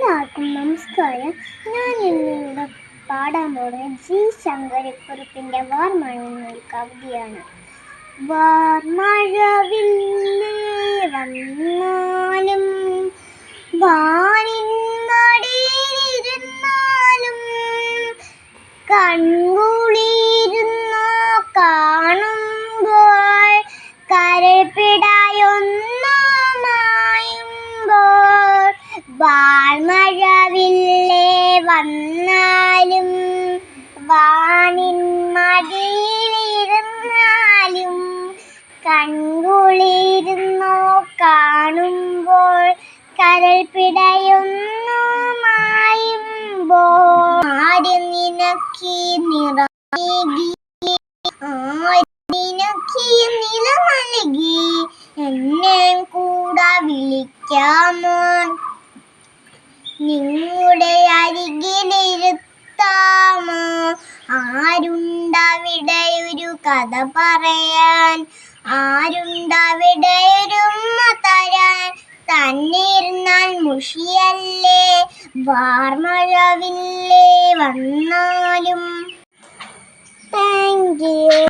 എല്ലാവർക്കും നമസ്കാരം. ഞാൻ ഇന്നിവിടെ പാടാൻ പോകുന്നത് ജി ശങ്കരക്കുറുപ്പിൻ്റെ വാർമഴ എന്നൊരു കവിതയാണ്. വാർമഴവില്ലേ വന്നാലും വാനിൻ മടിയിലിരുന്നാലും കൺകുളിരുന്നോ കാണുമ്പോൾ കരൾപ്പിടയൊന്നോ മായുമ്പോൾ വാർമഴവില്ലേ വന്നാലും വാനിൻ മടിയിലിരുന്നാലും കൺകുളിരുന്നോ കാണുമ്പോൾ കരൾപ്പിടയൊന്നോ മായുമ്പോൾ ആര് നിനക്ക് നിറമേകി നിലമലകി എന്നെ കൂടെ വിളിക്കാമോ? നിങ്ങളുടെ അരികിലിരുത്താമോ? ആരുണ്ടവിടെ ഒരു കഥ പറയാൻ? ആരുണ്ടവിടെ ഒരു ഉമ്മ തരാൻ? തന്നിരുന്നാൽ മുഷിയല്ലേ വാർമഴവില്ലേ വന്നാലും. Thank you.